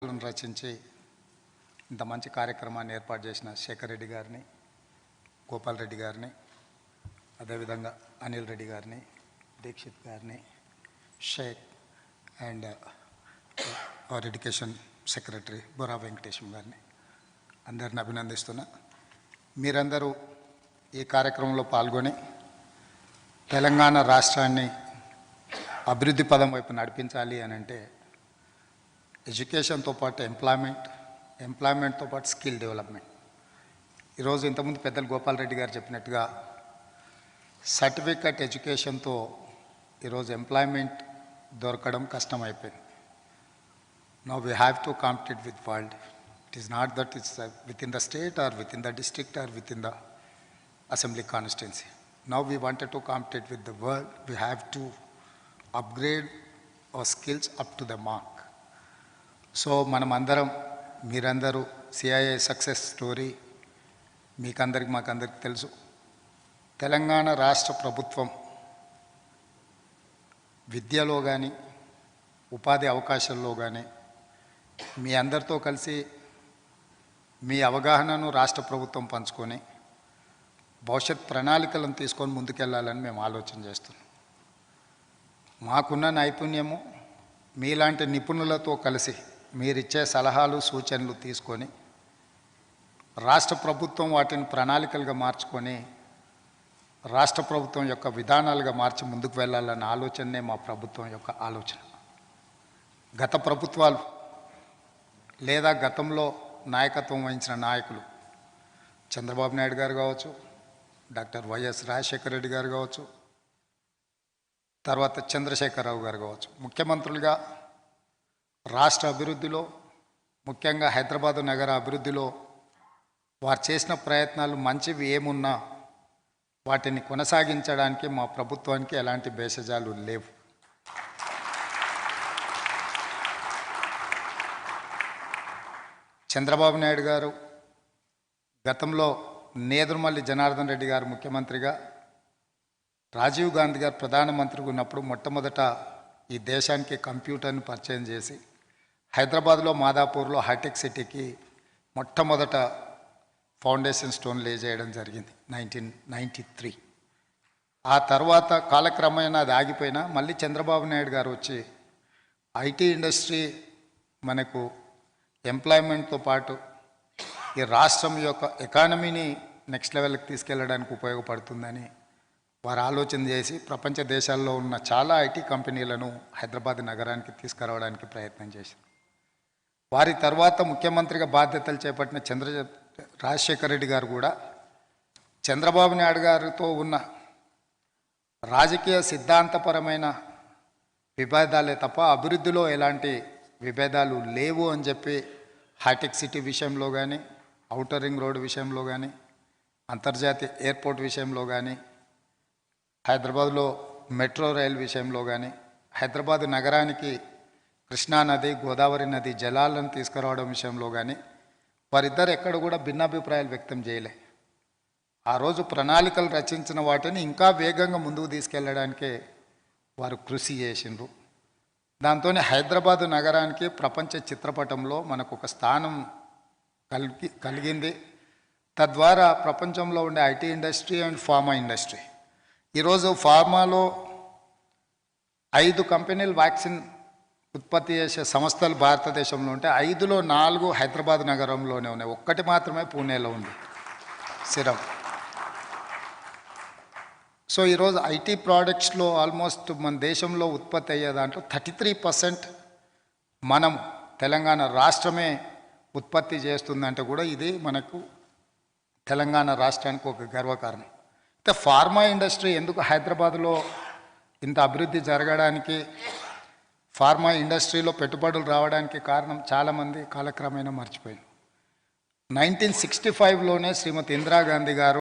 రచించి ఇంత మంచి కార్యక్రమాన్ని ఏర్పాటు చేసిన శేఖర్ రెడ్డి గారిని, గోపాల్ రెడ్డి గారిని, అదేవిధంగా అనిల్ రెడ్డి గారిని, దీక్షిత్ గారిని, Shaik and our education secretary Bora Venkatesham గారిని అందరిని అభినందిస్తున్నా. మీరందరూ ఈ కార్యక్రమంలో పాల్గొని తెలంగాణ రాష్ట్రాన్ని అభివృద్ధి పదం వైపు నడిపించాలి అని అంటే ఎడ్యుకేషన్తో పాటు ఎంప్లాయ్మెంట్తో పాటు స్కిల్ డెవలప్మెంట్. ఈరోజు ఇంతకుముందు పెద్దలు గోపాల్ రెడ్డి గారు చెప్పినట్టుగా సర్టిఫికెట్ ఎడ్యుకేషన్తో ఈరోజు ఎంప్లాయ్మెంట్ దొరకడం కష్టమైపోయింది. Now we have to compete with world. It is not that it's within the state or within the district or within the assembly constituency. Now we wanted to compete with the world. We have to upgrade our skills up to the mark. So మనమందరం మీరందరూ CIA success story మీకందరికి మాకందరికి తెలుసు. తెలంగాణ రాష్ట్ర ప్రభుత్వం విద్యలో కానీ ఉపాధి అవకాశాల్లో కానీ మీ అందరితో కలిసి మీ అవగాహనను రాష్ట్ర ప్రభుత్వం పంచుకొని భవిష్యత్ ప్రణాళికలను తీసుకొని ముందుకెళ్ళాలని మేము ఆలోచన చేస్తున్నాం. మాకున్న నైపుణ్యము మీలాంటి నిపుణులతో కలిసి మీరిచ్చే సలహాలు సూచనలు తీసుకొని రాష్ట్ర ప్రభుత్వం వాటిని ప్రణాళికలుగా మార్చుకొని రాష్ట్ర ప్రభుత్వం యొక్క విధానాలుగా మార్చి ముందుకు వెళ్ళాలన్న ఆలోచనే మా ప్రభుత్వం యొక్క ఆలోచన. గత ప్రభుత్వాలు లేదా గతంలో నాయకత్వం వహించిన నాయకులు చంద్రబాబు నాయుడు గారు కావచ్చు, డాక్టర్ వైఎస్ రాజశేఖర రెడ్డి గారు కావచ్చు, తర్వాత చంద్రశేఖరరావు గారు కావచ్చు, ముఖ్యమంత్రులుగా రాష్ట్ర అభివృద్ధిలో ముఖ్యంగా హైదరాబాదు నగర అభివృద్ధిలో వారు చేసిన ప్రయత్నాలు మంచివి ఏమున్నా వాటిని కొనసాగించడానికి మా ప్రభుత్వానికి ఎలాంటి భేషజాలు లేవు. చంద్రబాబు నాయుడు గారు గతంలో నేదురుమల్లి జనార్దన్ రెడ్డి గారు ముఖ్యమంత్రిగా, రాజీవ్ గాంధీ గారు ప్రధానమంత్రిగా ఉన్నప్పుడు మొట్టమొదట ఈ దేశానికి కంప్యూటర్ని పరిచయం చేసి హైదరాబాద్లో మాదాపూర్లో హైటెక్ సిటీకి మొట్టమొదట ఫౌండేషన్ స్టోన్ లే చేయడం జరిగింది 1993. ఆ తర్వాత కాలక్రమేణా అది ఆగిపోయినా మళ్ళీ చంద్రబాబు నాయుడు గారు వచ్చి ఐటీ ఇండస్ట్రీ మనకు ఎంప్లాయ్మెంట్తో పాటు ఈ రాష్ట్రం యొక్క ఎకానమీని నెక్స్ట్ లెవెల్కి తీసుకెళ్ళడానికి ఉపయోగపడుతుందని వారు ఆలోచన చేసి ప్రపంచ దేశాల్లో ఉన్న చాలా ఐటీ కంపెనీలను హైదరాబాద్ నగరానికి తీసుకురావడానికి ప్రయత్నం చేశారు. వారి తర్వాత ముఖ్యమంత్రిగా బాధ్యతలు చేపట్టిన రాజశేఖర రెడ్డి గారు కూడా చంద్రబాబు నాయుడు గారితో ఉన్న రాజకీయ సిద్ధాంతపరమైన విభేదాలే తప్ప అభివృద్ధిలో ఎలాంటి విభేదాలు లేవు అని చెప్పి హైటెక్ సిటీ విషయంలో కానీ, ఔటర్ రింగ్ రోడ్డు విషయంలో కానీ, అంతర్జాతీయ ఎయిర్పోర్ట్ విషయంలో కానీ, హైదరాబాద్లో మెట్రో రైల్ విషయంలో కానీ, హైదరాబాద్ నగరానికి కృష్ణానది గోదావరి నది జలాలను తీసుకురావడం విషయంలో కానీ వారిద్దరు ఎక్కడ కూడా భిన్నాభిప్రాయాలు వ్యక్తం చేయలే. ఆ రోజు ప్రణాళికలు రచించిన వాటిని ఇంకా వేగంగా ముందుకు తీసుకెళ్ళడానికే వారు కృషి చేసిండ్రు. దాంతో హైదరాబాదు నగరానికి ప్రపంచ చిత్రపటంలో మనకు ఒక స్థానం కలిగింది. తద్వారా ప్రపంచంలో ఉండే IT industry and pharma industry, ఈరోజు ఫార్మాలో 5 కంపెనీలు వ్యాక్సిన్ ఉత్పత్తి చేసే సంస్థలు భారతదేశంలో ఉంటే 5లో 4 హైదరాబాద్ నగరంలోనే ఉన్నాయి. ఒక్కటి మాత్రమే పూణేలో ఉంది, సిరం. సో ఈరోజు ఐటీ ప్రోడక్ట్స్లో ఆల్మోస్ట్ మన దేశంలో ఉత్పత్తి అయ్యే దాంట్లో 33% మనం తెలంగాణ రాష్ట్రమే ఉత్పత్తి చేస్తుందంటే కూడా ఇది మనకు తెలంగాణ రాష్ట్రానికి ఒక గర్వకారణం. అయితే ఫార్మా ఇండస్ట్రీ ఎందుకు హైదరాబాద్లో ఇంత అభివృద్ధి జరగడానికి, ఫార్మా ఇండస్ట్రీలో పెట్టుబడులు రావడానికి కారణం చాలామంది కాలక్రమేణా మర్చిపోయింది. 1965లోనే శ్రీమతి ఇందిరాగాంధీ గారు